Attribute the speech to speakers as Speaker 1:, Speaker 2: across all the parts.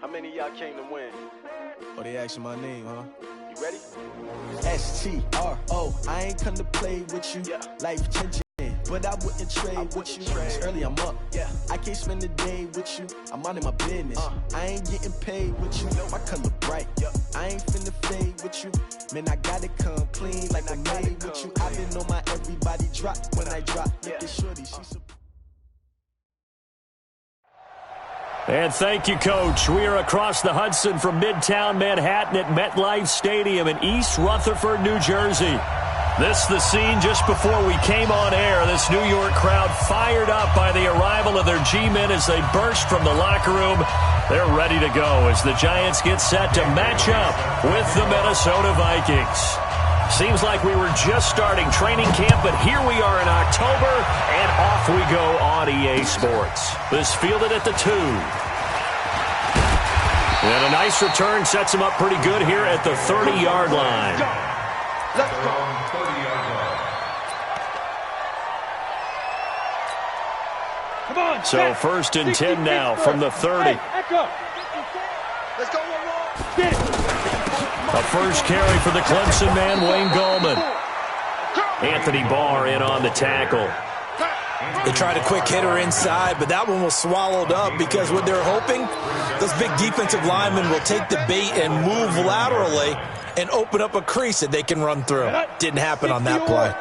Speaker 1: How many of y'all came to win?
Speaker 2: Oh, they asking my name, huh?
Speaker 1: You ready?
Speaker 2: STRO. I ain't come to play with you.
Speaker 1: Yeah.
Speaker 2: Life changing, but I wouldn't trade with you. It's early, I'm up.
Speaker 1: Yeah.
Speaker 2: I can't spend the day with you. I'm out in my business. I ain't getting paid with you. My color bright. I ain't finna fade with you. Man, I gotta come clean like I made with you. I been on my everybody drop when I drop. Look at shorty, she's
Speaker 3: And thank you, Coach. We are across the Hudson from Midtown Manhattan at MetLife Stadium in East Rutherford, New Jersey. This the scene just before we came on air. This New York crowd fired up by the arrival of their G-men as they burst from the locker room. They're ready to go as the Giants get set to match up with the Minnesota Vikings. Seems like we were just starting training camp, but here we are in October, and off we go on EA Sports. This fielded at the 2. And a nice return sets him up pretty good here at the 30-yard line.
Speaker 1: Let's go.
Speaker 4: 30-yard line.
Speaker 1: Come on.
Speaker 3: So first and 10 now from the 30.
Speaker 1: Let's go one more.
Speaker 3: A first carry for the Clemson man, Wayne Gallman. Anthony Barr in on the tackle.
Speaker 5: They tried a quick hitter inside, but that one was swallowed up because what they're hoping, those big defensive linemen will take the bait and move laterally and open up a crease that they can run through. Didn't happen on that play.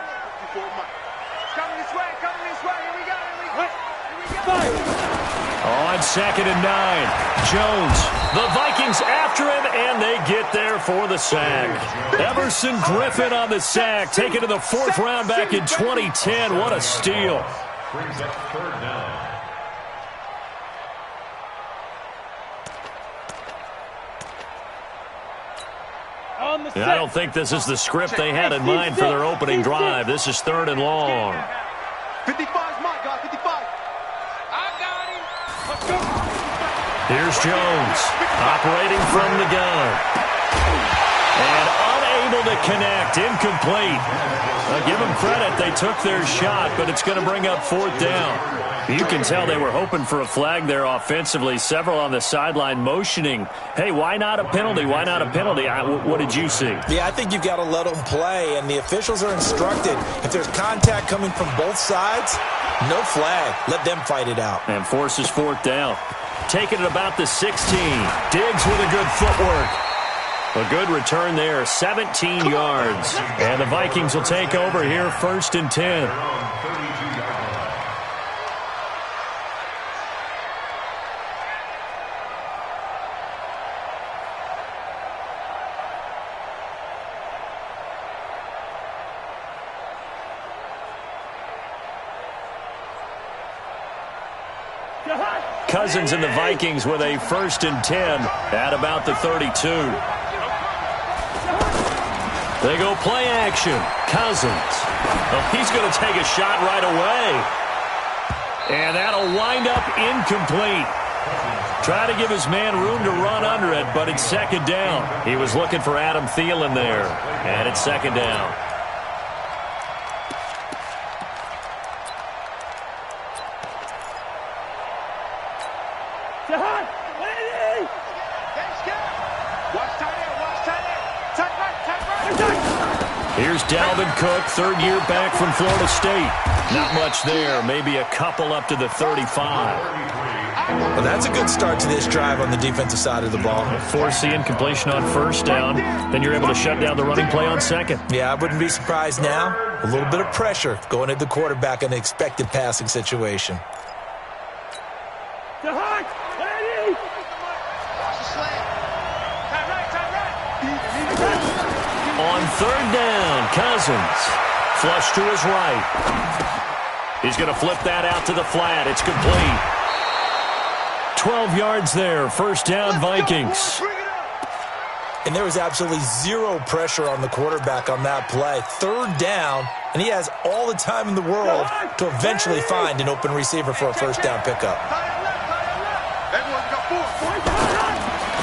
Speaker 3: On 2nd and 9, Jones. The Vikings after him, and they get there for the sack. Everson Griffin on the sack, taken to the 4th round back in 2010. What a steal.
Speaker 4: Brings up 3rd down.
Speaker 3: I don't think this is the script they had in mind for their opening drive. This is 3rd and long.
Speaker 1: 55's my guy, 55. I got him. Let's go.
Speaker 3: Here's Jones, operating from the gun. And unable to connect, incomplete. Give them credit, they took their shot, but it's going to bring up 4th down. You can tell they were hoping for a flag there offensively. Several on the sideline motioning, hey, why not a penalty? Why not a penalty? What did you see?
Speaker 5: Yeah, I think you've got to let them play, and the officials are instructed. If there's contact coming from both sides, no flag. Let them fight it out.
Speaker 3: And forces 4th down. Taking it about the 16. Diggs with a good footwork. A good return there, 17 yards. And the Vikings will take over here, 1st and 10. Cousins and the Vikings with a 1st and 10 at about the 32. They go play action. Cousins. Oh, he's going to take a shot right away. And that'll wind up incomplete. Try to give his man room to run under it, but it's 2nd down. He was looking for Adam Thielen there. And it's 2nd down. Here's Dalvin Cook, 3rd year back from Florida State. Not much there, maybe a couple up to the 35.
Speaker 5: Well, that's a good start to this drive on the defensive side of the ball.
Speaker 3: Force the incompletion on 1st down, then you're able to shut down the running play on 2nd.
Speaker 5: Yeah, I wouldn't be surprised now. A little bit of pressure going at the quarterback in an expected passing situation.
Speaker 3: On 3rd down, Cousins. Flush to his right. He's going to flip that out to the flat. It's complete. 12 yards there. 1st down, Vikings.
Speaker 5: And there was absolutely zero pressure on the quarterback on that play. 3rd down, and he has all the time in the world to eventually find an open receiver for a 1st down pickup.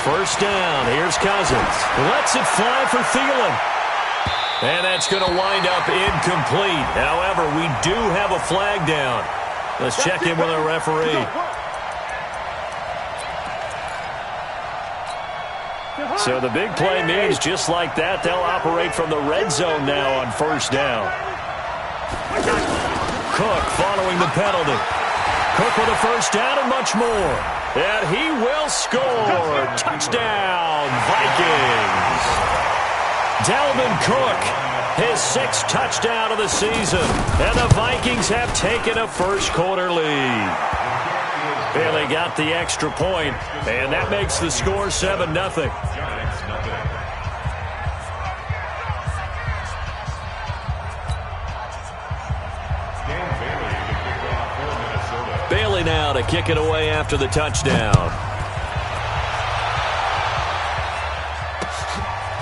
Speaker 3: 1st down. Here's Cousins. Lets it fly for Thielen. And that's going to wind up incomplete. However, we do have a flag down. Let's check in with our referee. So the big play means just like that, they'll operate from the red zone now on first down. Cook following the penalty. Cook with a first down and much more. And he will score. Touchdown, Vikings. Dalvin Cook, his 6th touchdown of the season. And the Vikings have taken a first-quarter lead. Bailey got the extra point, and that makes the score 7-0. Bailey now to kick it away after the touchdown.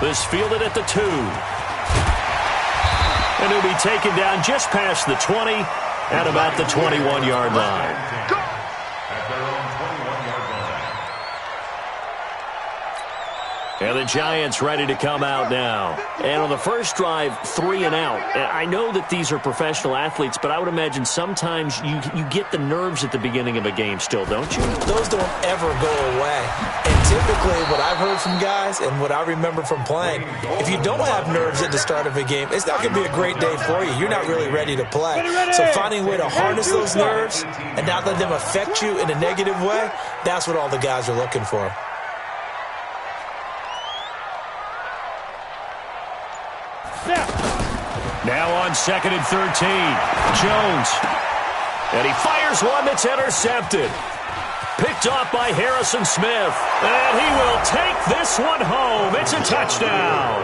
Speaker 3: This fielded at the 2. And he'll be taken down just past the 20 at about the 21-yard line. And the Giants ready to come out now. And on the first drive, 3 and out. And I know that these are professional athletes, but I would imagine sometimes you get the nerves at the beginning of a game still, don't you?
Speaker 5: Those don't ever go away. And typically what I've heard from guys and what I remember from playing, if you don't have nerves at the start of a game, it's not going to be a great day for you. You're not really ready to play. So finding a way to harness those nerves and not let them affect you in a negative way, that's what all the guys are looking for.
Speaker 3: Now on 2nd and 13, Jones. And he fires one that's intercepted. Picked off by Harrison Smith. And he will take this one home. It's a touchdown.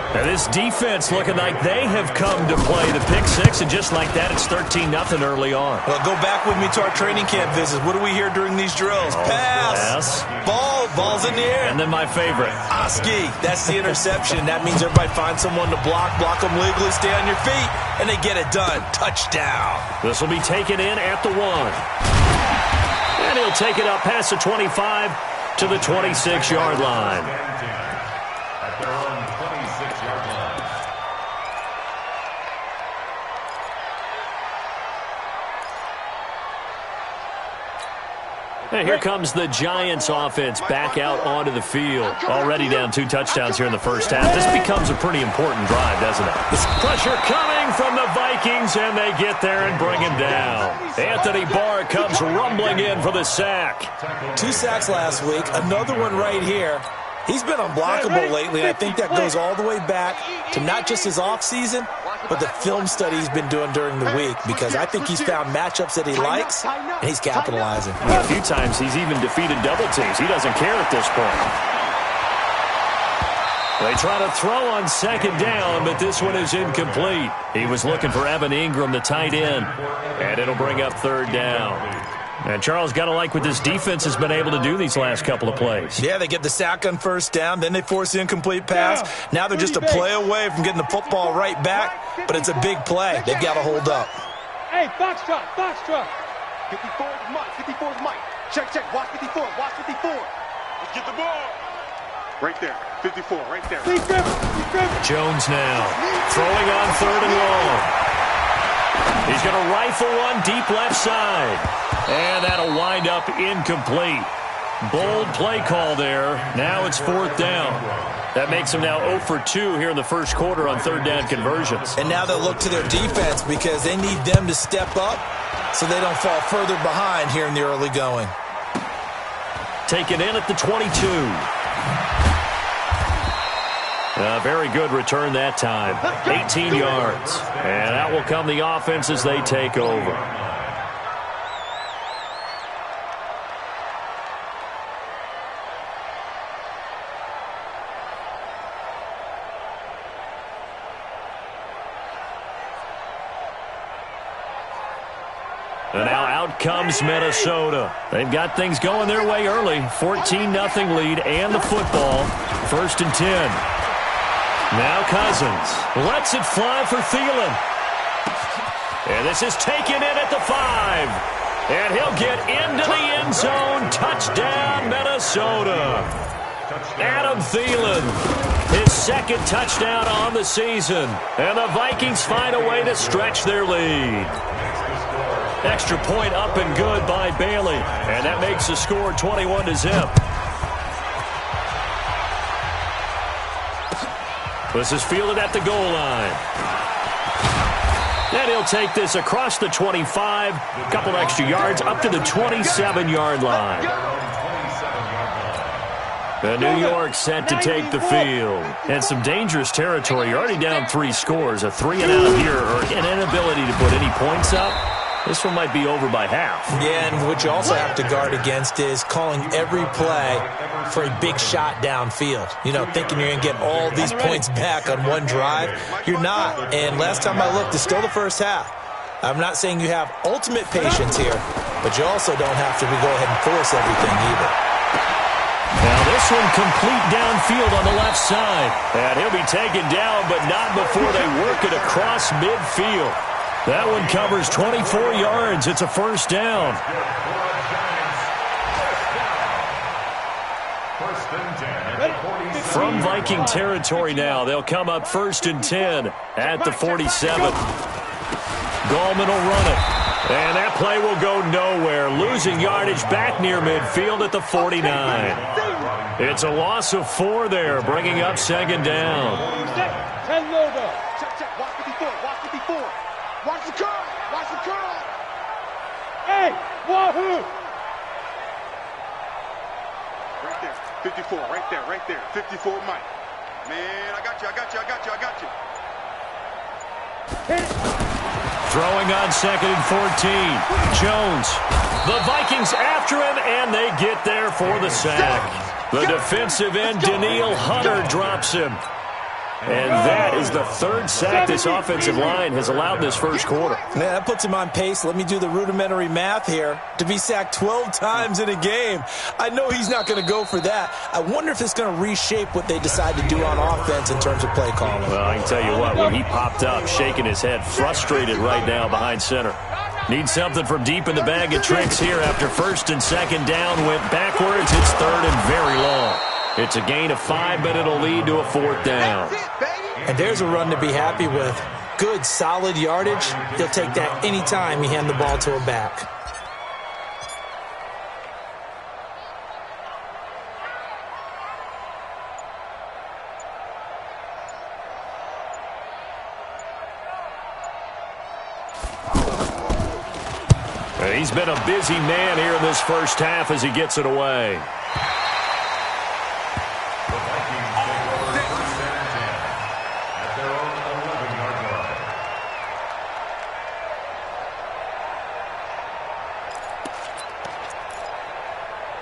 Speaker 3: And this defense looking like they have come to play the pick 6, and just like that, it's 13-0 early on.
Speaker 5: Well, go back with me to our training camp visits. What do we hear during these drills? Pass. Ball's in the air.
Speaker 3: And then my favorite.
Speaker 5: Oski. That's the interception. That means everybody finds someone to block them legally, stay on your feet, and they get it done. Touchdown.
Speaker 3: This will be taken in at the 1. And he'll take it up past the 25 to the 26-yard line.
Speaker 4: At their own 26-yard line.
Speaker 3: And here comes the Giants offense back out onto the field. Already down 2 touchdowns here in the first half. This becomes a pretty important drive, doesn't it? This pressure coming from the Vikings, and they get there and bring him down. Anthony Barr comes rumbling in for the sack.
Speaker 5: 2 sacks last week, another one right here. He's been unblockable lately, and I think that goes all the way back to not just his offseason, but the film study he's been doing during the week, because I think he's found matchups that he likes, and he's capitalizing.
Speaker 3: A few times he's even defeated double teams. He doesn't care at this point. They try to throw on 2nd down, but this one is incomplete. He was looking for Evan Ingram, the tight end, and it'll bring up 3rd down. And Charles, got to like what this defense has been able to do these last couple of plays.
Speaker 5: Yeah, they get the sack on 1st down, then they force the incomplete pass. Now they're just a play away from getting the football right back, but it's a big play. They've got to hold up.
Speaker 1: Hey, box truck. 54 is Mike, 54 is Mike. Check, watch 54, watch 54. Let's get the ball. Right there, 54, right there.
Speaker 3: Jones now, throwing on 3rd and long. He's going to rifle one deep left side. And that'll wind up incomplete. Bold play call there. Now it's 4th down. That makes them now 0 for 2 here in the first quarter on 3rd down conversions.
Speaker 5: And now they'll look to their defense because they need them to step up so they don't fall further behind here in the early going.
Speaker 3: Taken in at the 22. A very good return that time. 18 yards. And out will come the offense as they take over. And now out comes Minnesota. They've got things going their way early. 14-0 lead and the football. 1st and 10. Now Cousins lets it fly for Thielen. And this is taken in at the 5. And he'll get into the end zone. Touchdown, Minnesota. Adam Thielen, his 2nd touchdown on the season. And the Vikings find a way to stretch their lead. Extra point up and good by Bailey. And that makes the score 21-0. This is fielded at the goal line. And he'll take this across the 25, a couple extra yards, up to the 27-yard line. The New York set to take the field. And some dangerous territory. You're already down 3 scores. A 3-and-out here, or an inability to put any points up. This one might be over by half.
Speaker 5: Yeah, and what you also have to guard against is calling every play for a big shot downfield. You know, thinking you're going to get all these points back on one drive. You're not. And last time I looked, it's still the first half. I'm not saying you have ultimate patience here, but you also don't have to go ahead and force everything either.
Speaker 3: Now this one complete downfield on the left side. And he'll be taken down, but not before they work it across midfield. That one covers 24 yards. It's a first down. From Viking territory now, they'll come up 1st and 10 at the 47. Gallman will run it. And that play will go nowhere. Losing yardage back near midfield at the 49. It's a loss of 4 there, bringing up 2nd down.
Speaker 1: 10 logo. Check. Watch 54. Watch 54. Watch the curl! Watch the curl! Hey! Wahoo! Right there. 54. Right there. 54 Mike. Man, I got you. Hit it.
Speaker 3: Throwing on 2nd and 14. Jones. The Vikings after him, and they get there for the sack. The defensive end, Daniil Hunter, drops him. And that is the 3rd sack this offensive line has allowed this first quarter.
Speaker 5: Yeah, that puts him on pace. Let me do the rudimentary math here. To be sacked 12 times in a game. I know he's not going to go for that. I wonder if it's going to reshape what they decide to do on offense in terms of play calling.
Speaker 3: Well, I can tell you what, when he popped up, shaking his head, frustrated right now behind center. Needs something from deep in the bag of tricks here after 1st and 2nd down. Went backwards. It's 3rd and very long. It's a gain of 5, but it'll lead to a 4th down.
Speaker 5: And there's a run to be happy with. Good, solid yardage. He'll take that any time you hand the ball to a back.
Speaker 3: He's been a busy man here in this first half as he gets it away.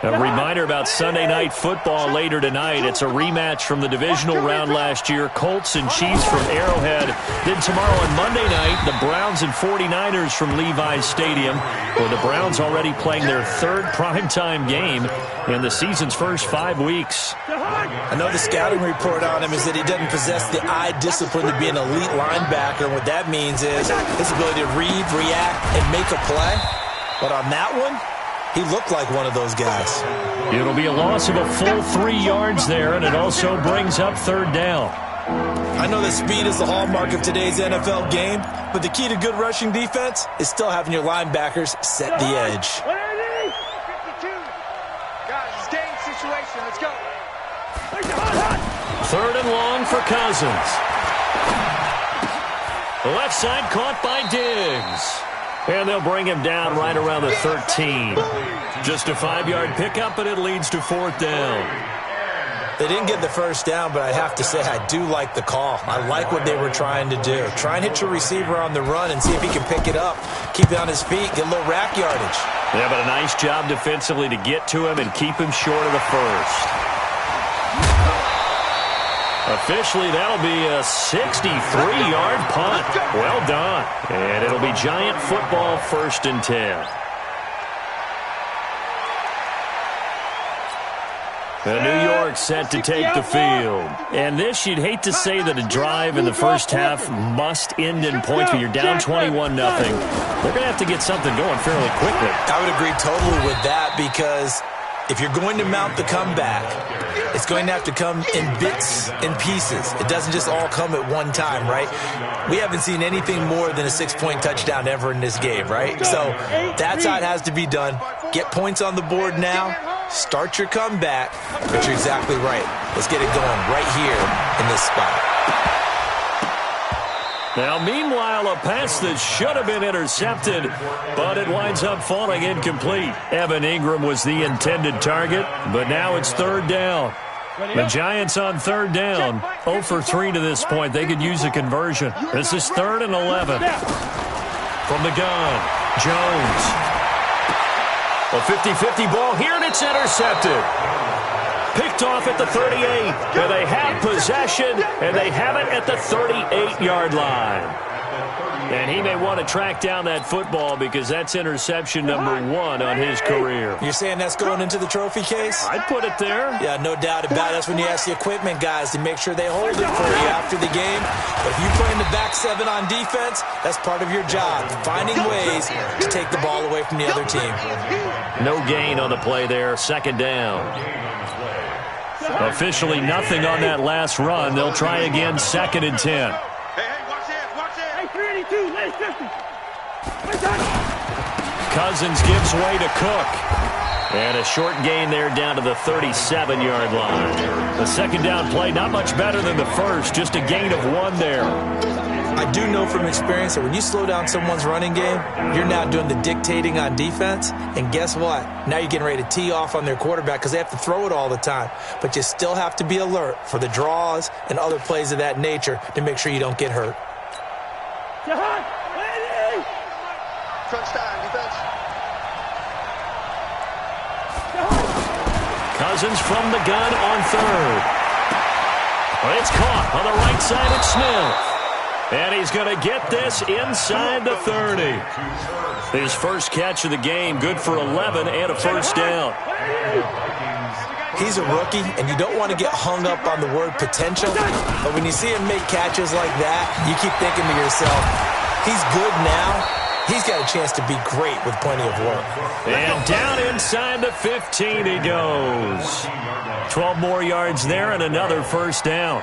Speaker 3: A reminder about Sunday Night Football later tonight. It's a rematch from the divisional round last year. Colts and Chiefs from Arrowhead. Then tomorrow on Monday night, the Browns and 49ers from Levi's Stadium, where the Browns already playing their 3rd primetime game in the season's first 5 weeks.
Speaker 5: I know the scouting report on him is that he doesn't possess the eye discipline to be an elite linebacker. And what that means is his ability to read, react, and make a play. But on that one, he looked like one of those guys.
Speaker 3: It'll be a loss of a full 3 yards there, and it also brings up 3rd down.
Speaker 5: I know that speed is the hallmark of today's NFL game, but the key to good rushing defense is still having your linebackers set the edge.
Speaker 1: 52. Guys, it's game situation. Let's go.
Speaker 3: 3rd and long for Cousins. Left side caught by Diggs. And they'll bring him down right around the 13. Just a 5-yard pickup, but it leads to 4th down.
Speaker 5: They didn't get the first down, but I have to say I do like the call. I like what they were trying to do. Try and hit your receiver on the run and see if he can pick it up. Keep it on his feet, get a little rack yardage.
Speaker 3: Yeah, but a nice job defensively to get to him and keep him short of the first. Officially, that'll be a 63-yard punt. Well done. And it'll be Giant football 1st and 10. The New York set to take the field. And this, you'd hate to say that a drive in the first half must end in points, but you're down 21-0. They're going to have to get something going fairly quickly.
Speaker 5: I would agree totally with that, because if you're going to mount the comeback, it's going to have to come in bits and pieces. It doesn't just all come at one time, right? We haven't seen anything more than a 6-point touchdown ever in this game, right? So that's how it has to be done. Get points on the board now, Start your comeback, but you're exactly right. Let's get it going right here in this spot.
Speaker 3: Now, meanwhile, a pass that should have been intercepted, but it winds up falling incomplete. Evan Ingram was the intended target, but now it's third down. The Giants on third down, 0 for 3 to this point. They could use a conversion. This is 3rd and 11. From the gun, Jones. A 50-50 ball here, and it's intercepted. Picked off at the 38, and they have possession, and they have it at the 38-yard line. And he may want to track down that football because that's interception number 1 on his career.
Speaker 5: You're saying that's going into the trophy case?
Speaker 3: I'd put it there.
Speaker 5: Yeah, no doubt about it. That's when you ask the equipment guys to make sure they hold it for you after the game. But if you play in the back 7 on defense, that's part of your job, finding ways to take the ball away from the other team.
Speaker 3: No gain on the play there, 2nd down. Officially nothing on that last run. They'll try again, 2nd and 10. Cousins gives way to Cook. And a short gain there down to the 37-yard line. The 2nd down play, not much better than the first, just a gain of 1 there.
Speaker 5: I do know from experience that when you slow down someone's running game, you're now doing the dictating on defense. And guess what? Now you're getting ready to tee off on their quarterback because they have to throw it all the time. But you still have to be alert for the draws and other plays of that nature to make sure you don't get hurt.
Speaker 3: Cousins from the gun on 3rd. Well, it's caught on the right side at Smith. And he's going to get this inside the 30. His first catch of the game, good for 11 and a first down.
Speaker 5: He's a rookie, and you don't want to get hung up on the word potential. But when you see him make catches like that, you keep thinking to yourself, he's good now. He's got a chance to be great with plenty of work.
Speaker 3: And down inside the 15 he goes. 12 more yards there and another first down.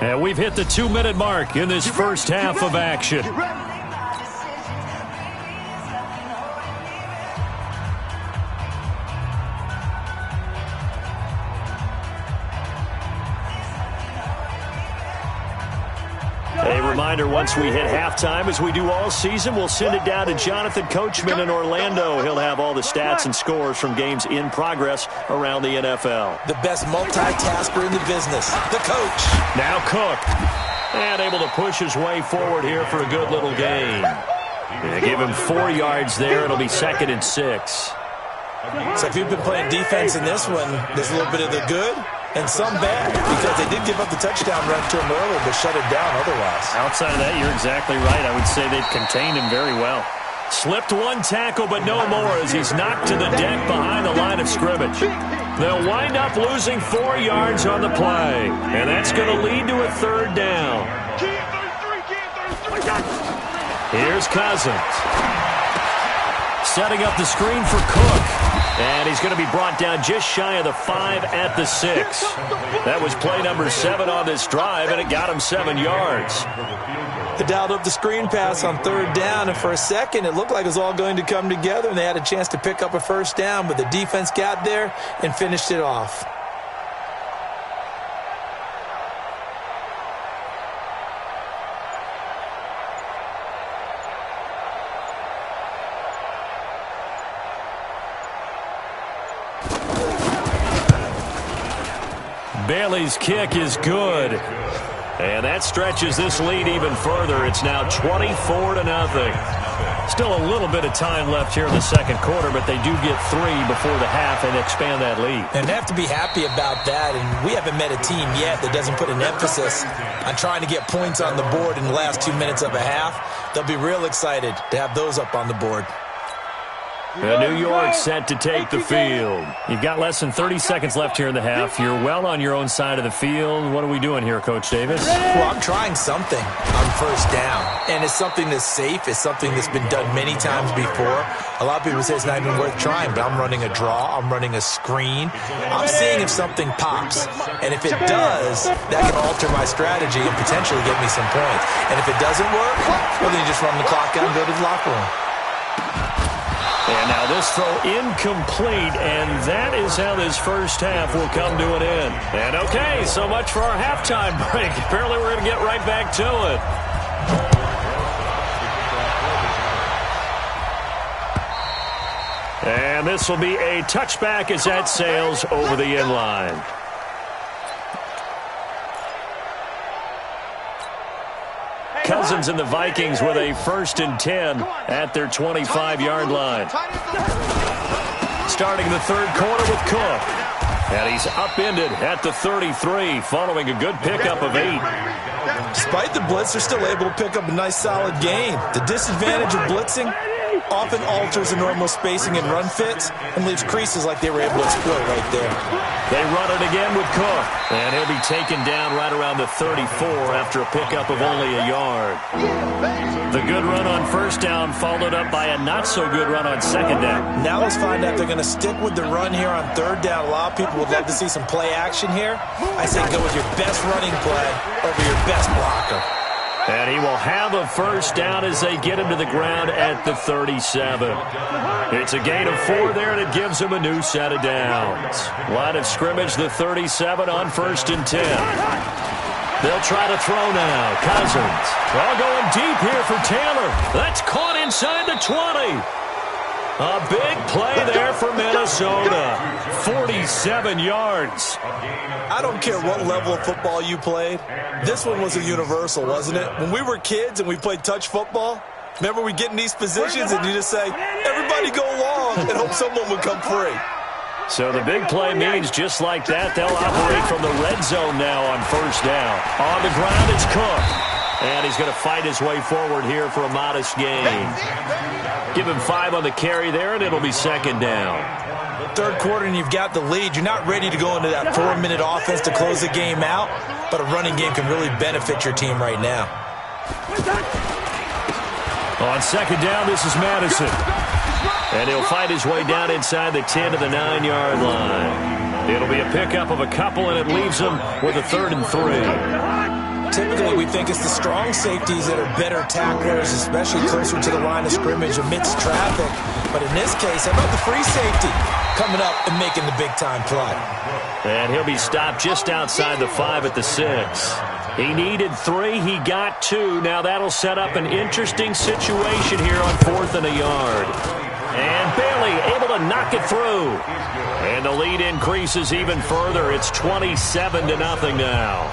Speaker 3: And we've hit the 2-minute mark in this first half of action. A reminder, once we hit halftime, as we do all season, we'll send it down to Jonathan Coachman in Orlando. He'll have all the stats and scores from games in progress around the NFL.
Speaker 5: The best multitasker in the business, the coach.
Speaker 3: Now Cook. And able to push his way forward here for a good little gain. They give him 4 yards there. It'll be 2nd and 6.
Speaker 5: So if you've been playing defense in this one, there's a little bit of the good and some bad, because they did give up the touchdown run to him early, but shut it down otherwise.
Speaker 3: Outside of that, you're exactly right. I would say they've contained him very well. Slipped 1 tackle, but no more as he's knocked to the deck behind the line of scrimmage. They'll wind up losing 4 yards on the play, and that's going to lead to a 3rd down. Here's Cousins. Setting up the screen for Cook. And he's going to be brought down just shy of the 5 at the 6. That was play number 7 on this drive, and it got him 7 yards.
Speaker 5: They dialed up the screen pass on 3rd down, and for a second it looked like it was all going to come together, and they had a chance to pick up a first down, but the defense got there and finished it off.
Speaker 3: Bailey's kick is good. And that stretches this lead even further. It's now 24-0. Still a little bit of time left here in the second quarter, but they do get 3 before the half and expand that lead.
Speaker 5: And they have to be happy about that. And we haven't met a team yet that doesn't put an emphasis on trying to get points on the board in the last 2 minutes of a half. They'll be real excited to have those up on the board.
Speaker 3: New York set to take the field. You've got less than 30 seconds left here in the half. You're well on your own side of the field. What are we doing here, Coach Davis?
Speaker 5: Well, I'm trying something on first down. And it's something that's safe. It's something that's been done many times before. A lot of people say it's not even worth trying, but I'm running a draw. I'm running a screen. I'm seeing if something pops. And if it does, that can alter my strategy and potentially get me some points. And if it doesn't work, well, then you just run the clock out and go to the locker room.
Speaker 3: And now this throw incomplete, and that is how this first half will come to an end. And okay, so much for our halftime break. Apparently we're going to get right back to it. And this will be a touchback as that sails over the end line. Cousins and the Vikings with a 1st and 10 at their 25-yard line. Starting the third quarter with Cook. And he's upended at the 33 following a good pickup of 8.
Speaker 5: Despite the blitz, they're still able to pick up a nice solid gain. The disadvantage of blitzing often alters the normal spacing and run fits and leaves creases like they were able to exploit right there.
Speaker 3: They run it again with Cook, and he'll be taken down right around the 34 after a pickup of only a yard. The good run on first down followed up by a not-so-good run on second down.
Speaker 5: Now let's find out if they're going to stick with the run here on third down. A lot of people would love to see some play action here. I say go with your best running play over your best blocker.
Speaker 3: And he will have a first down as they get him to the ground at the 37. It's a gain of 4 there, and it gives him a new set of downs. Line of scrimmage, the 37 on 1st and 10. They'll try to throw now. Cousins. All going deep here for Taylor. That's caught inside the 20. A big play there for Minnesota. 47 yards.
Speaker 5: I don't care what level of football you played. This one was a universal, wasn't it? When we were kids and we played touch football, remember we get in these positions and you just say, everybody go long, and hope someone would come free.
Speaker 3: So the big play means just like that, they'll operate from the red zone now on first down. On the ground, it's Cook. And he's going to fight his way forward here for a modest gain. Give him 5 on the carry there, and it'll be second down.
Speaker 5: Third quarter, and you've got the lead. You're not ready to go into that 4-minute offense to close the game out, but a running game can really benefit your team right now.
Speaker 3: On second down, this is Madison. And he'll fight his way down inside the 10 to the 9-yard line. It'll be a pickup of a couple, and it leaves him with a 3rd and 3.
Speaker 5: Typically, we think it's the strong safeties that are better tacklers, especially closer to the line of scrimmage amidst traffic. But in this case, how about the free safety coming up and making the big-time play?
Speaker 3: And he'll be stopped just outside the 5 at the 6. He needed 3. He got 2. Now that'll set up an interesting situation here on 4th and a yard. And Bailey able to knock it through. And the lead increases even further. It's 27-0 now.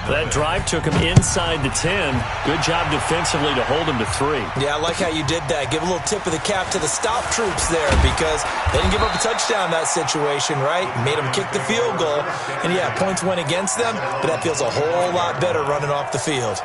Speaker 3: That drive took him inside the 10. Good job defensively to hold him to 3.
Speaker 5: Yeah, I like how you did that. Give a little tip of the cap to the stop troops there because they didn't give up a touchdown in that situation, right? Made them kick the field goal. And, yeah, points went against them, but that feels a whole lot better running off the field.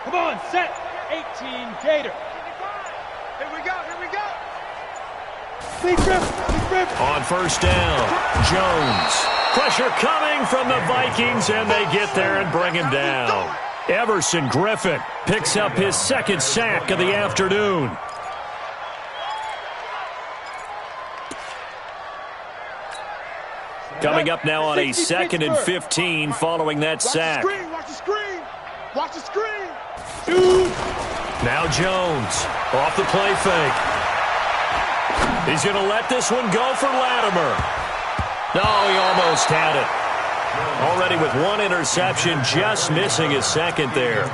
Speaker 1: Come on, set. 18, Gator. Here we go, here we go. Big rip.
Speaker 3: On first down, Jones. Pressure coming from the Vikings, and they get there and bring him down. Everson Griffin picks up his 2nd sack of the afternoon. Coming up now on a 2nd and 15 following that sack.
Speaker 1: Watch the screen. Watch the screen.
Speaker 3: Now Jones off the play fake. He's going to let this one go for Latimer. No, he almost had it. Already with 1 interception, just missing his 2nd there.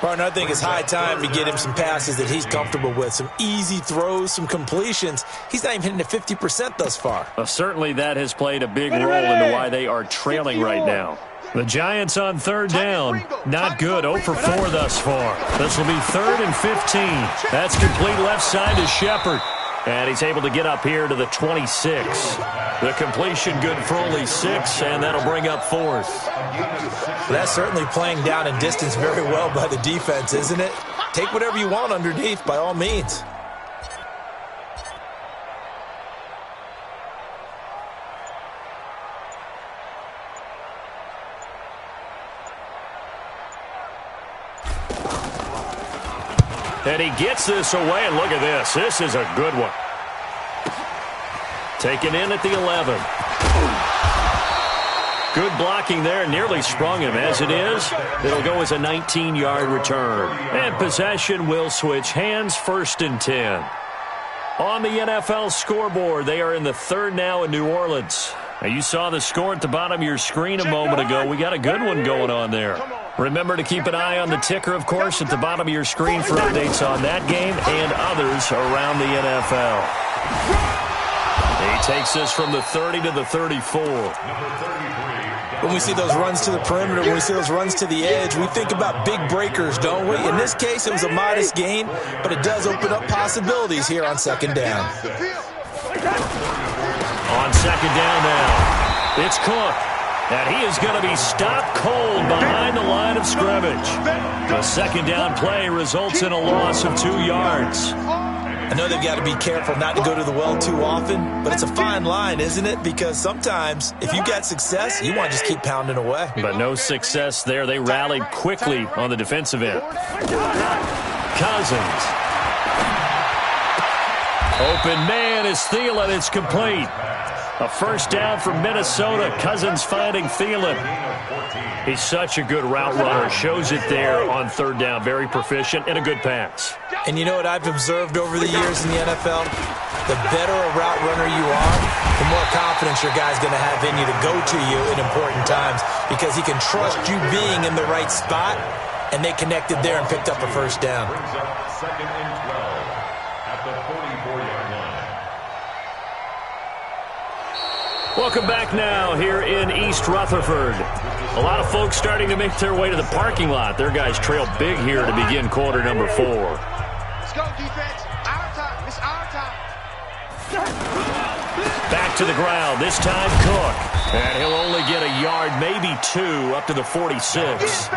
Speaker 5: Partner, I think it's high time to get him some passes that he's comfortable with. Some easy throws, some completions. He's not even hitting at 50% thus far.
Speaker 3: Certainly that has played a big role into why they are trailing right now. The Giants on third down. Not good. 0 for 4 thus far. This will be 3rd and 15. That's complete left side to Shepard. And he's able to get up here to the 26. The completion good for only 6, and that'll bring up 4th.
Speaker 5: That's certainly playing down and distance very well by the defense, isn't it? Take whatever you want underneath, by all means.
Speaker 3: And he gets this away, and look at this. This is a good one. Taken in at the 11. Good blocking there. Nearly sprung him. As it is, it'll go as a 19-yard return. And possession will switch hands, 1st and 10. On the NFL scoreboard, they are in the 3rd now in New Orleans. Now, you saw the score at the bottom of your screen a moment ago. We got a good one going on there. Remember to keep an eye on the ticker, of course, at the bottom of your screen for updates on that game and others around the NFL. He takes this from the 30 to the 34.
Speaker 5: When we see those runs to the perimeter, when we see those runs to the edge, we think about big breakers, don't we? In this case, it was a modest gain, but it does open up possibilities here on 2nd down.
Speaker 3: On 2nd down now, it's Cook. And he is going to be stopped cold behind the line of scrimmage. The 2nd down play results in a loss of 2 yards.
Speaker 5: I know they've got to be careful not to go to the well too often, but it's a fine line, isn't it? Because sometimes, if you got success, you want to just keep pounding away.
Speaker 3: But no success there. They rallied quickly on the defensive end. Cousins. Open man is Thielen. It's complete. A 1st down for Minnesota. Cousins finding Thielen. He's such a good route runner. Shows it there on 3rd down. Very proficient and a good pass.
Speaker 5: And you know what I've observed over the years in the NFL? The better a route runner you are, the more confidence your guy's going to have in you to go to you in important times because he can trust you being in the right spot, and they connected there and picked up a 1st down.
Speaker 4: Brings up 2nd and 12 at the 44-yard line.
Speaker 3: Welcome back now here in East Rutherford. A lot of folks starting to make their way to the parking lot. Their guys trail big here to begin quarter number 4.
Speaker 1: Let's go, defense. Our time. It's our time.
Speaker 3: Back to the ground. This time Cook. And he'll only get a yard, maybe 2, up to the 46.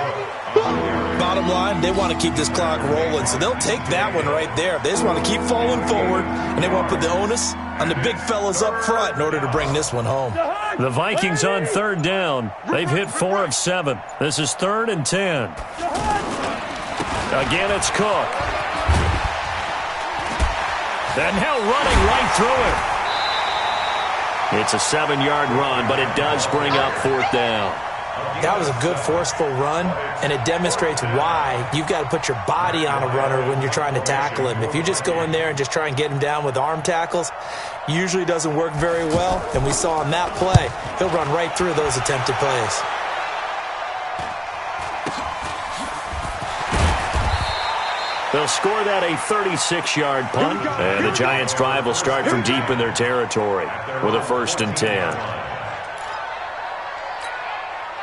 Speaker 5: Bottom line, they want to keep this clock rolling, so they'll take that one right there. They just want to keep falling forward, and they want to put the onus on the big fellas up front in order to bring this one home.
Speaker 3: The Vikings on 3rd down. They've hit 4 of 7. This is 3rd and 10. Again, it's Cook. And now running right through it. It's a 7-yard run, but it does bring up 4th down.
Speaker 5: That was a good, forceful run, and it demonstrates why you've got to put your body on a runner when you're trying to tackle him. If you just go in there and just try and get him down with arm tackles, usually doesn't work very well, and we saw on that play, he'll run right through those attempted plays.
Speaker 3: They'll score that a 36-yard punt, and the Giants' drive will start from deep in their territory with a 1st and 10.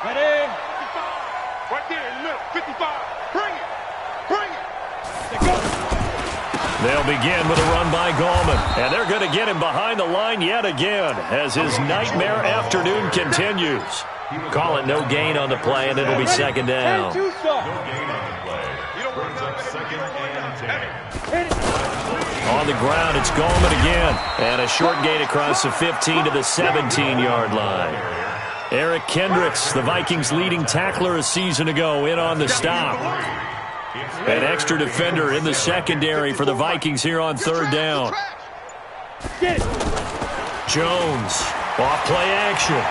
Speaker 1: Ready? 55. Right there in the middle. 55. Bring it. Bring it.
Speaker 3: They'll begin with a run by Gallman, and they're going to get him behind the line yet again as his nightmare afternoon continues. Call it no gain on the play, and it'll be 2nd down.
Speaker 4: No gain on the play. Brings up 2nd and 10.
Speaker 3: On the ground, it's Gallman again, and a short gain across the 15 to the 17-yard line. Eric Kendricks, the Vikings' leading tackler a season ago, in on the stop. An extra defender in the secondary for the Vikings here on 3rd down. Jones, off play action.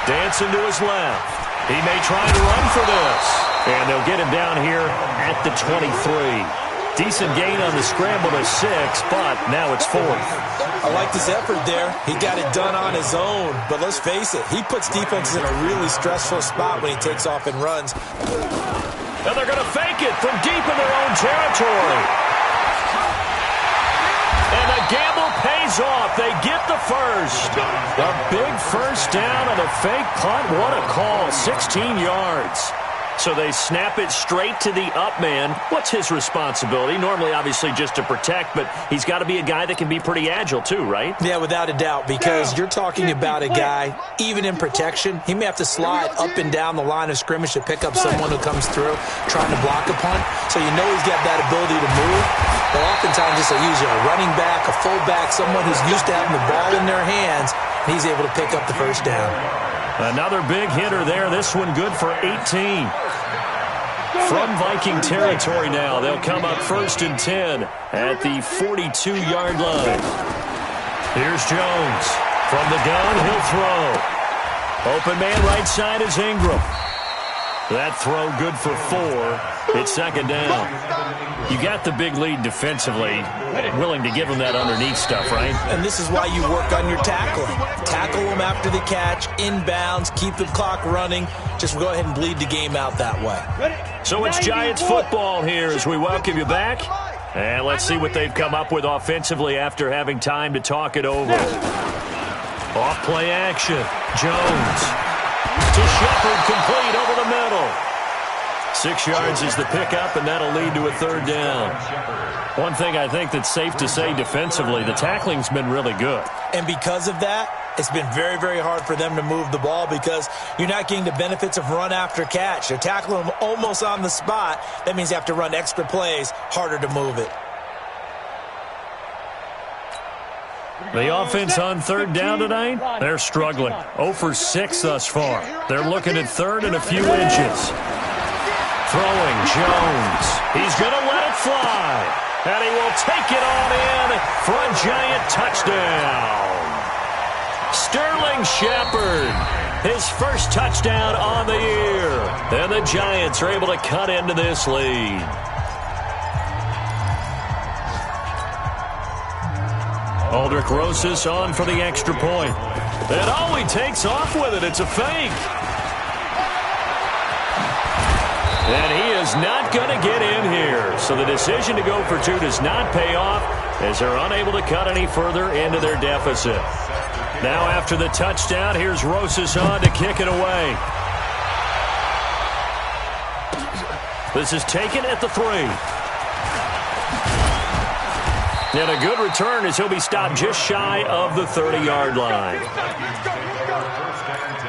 Speaker 3: Dancing to his left. He may try to run for this. And they'll get him down here at the 23. Decent gain on the scramble to 6, but now it's 4th.
Speaker 5: I like his effort there. He got it done on his own, but let's face it, he puts defenses in a really stressful spot when he takes off and runs.
Speaker 3: And they're going to fake it from deep in their own territory. And the gamble pays off. They get the first. A big 1st down on a fake punt. What a call. 16 yards. So they snap it straight to the up man. What's his responsibility? Normally, obviously, just to protect, but he's got to be a guy that can be pretty agile too, right?
Speaker 5: Yeah, without a doubt, because you're talking about a guy, even in protection, he may have to slide up and down the line of scrimmage to pick up someone who comes through trying to block a punt. So you know he's got that ability to move. But oftentimes, just usually a running back, a fullback, someone who's used to having the ball in their hands, and he's able to pick up the 1st down.
Speaker 3: Another big hitter there. This one good for 18. From Viking territory now, they'll come up 1st and 10 at the 42-yard line. Here's Jones. From the gun, he'll throw. Open man right side is Ingram. That throw good for 4. It's 2nd down. You got the big lead defensively. Willing to give them that underneath stuff, right?
Speaker 5: And this is why you work on your tackling. Tackle them after the catch, inbounds, keep the clock running. Just go ahead and bleed the game out that way.
Speaker 3: So it's Giants football here as we welcome you back. And let's see what they've come up with offensively after having time to talk it over. Off play action. Jones to Shepard, complete over the middle. 6 yards is the pickup, and that'll lead to a 3rd down. One thing I think that's safe to say defensively, the tackling's been really good.
Speaker 5: And because of that, it's been very, very hard for them to move the ball because you're not getting the benefits of run after catch. They're tackling them almost on the spot. That means you have to run extra plays, harder to move it.
Speaker 3: The offense on 3rd down tonight, they're struggling. 0 for 6 thus far. They're looking at 3rd and a few inches. Throwing Jones. He's going to let it fly. And he will take it on in for a Giant touchdown. Sterling Shepard, his first touchdown on the year. And the Giants are able to cut into this lead. Aldrich Rosas on for the extra point. And oh, he takes off with it. It's a fake. And he is not going to get in here. So the decision to go for 2 does not pay off as they're unable to cut any further into their deficit. Now after the touchdown, here's Rosas on to kick it away. This is taken at the 3. And a good return as he'll be stopped just shy of the 30-yard line.
Speaker 4: First and 10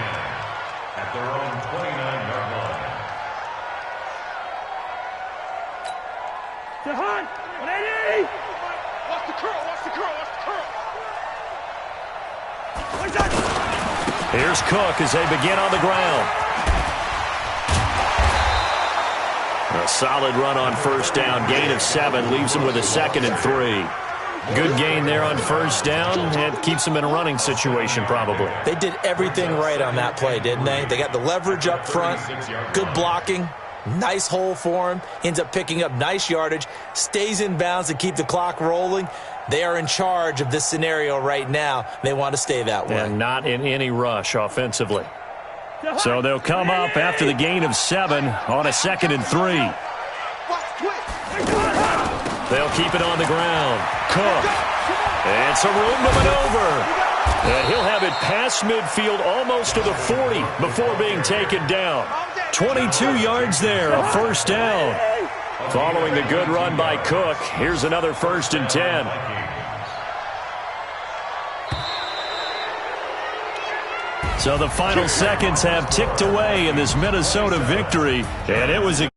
Speaker 4: at their own 29-yard line.
Speaker 1: To Hunt, 180. Watch the curl, watch the curl, watch the curl.
Speaker 3: Here's Cook as they begin on the ground. A solid run on 1st down. Gain of 7 leaves them with a 2nd and 3. Good gain there on 1st down. It keeps them in a running situation probably.
Speaker 5: They did everything right on that play, didn't they? They got the leverage up front, good blocking, nice hole for him, ends up picking up nice yardage, stays in bounds to keep the clock rolling. They are in charge of this scenario right now. They want to stay that way.
Speaker 3: And not in any rush offensively. So they'll come up after the gain of 7 on a 2nd and 3. They'll keep it on the ground. Cook. And some room to maneuver. And he'll have it past midfield almost to the 40 before being taken down. 22 yards there, a 1st down. Following the good run by Cook, here's another 1st and 10. So the final seconds have ticked away in this Minnesota victory, and it was a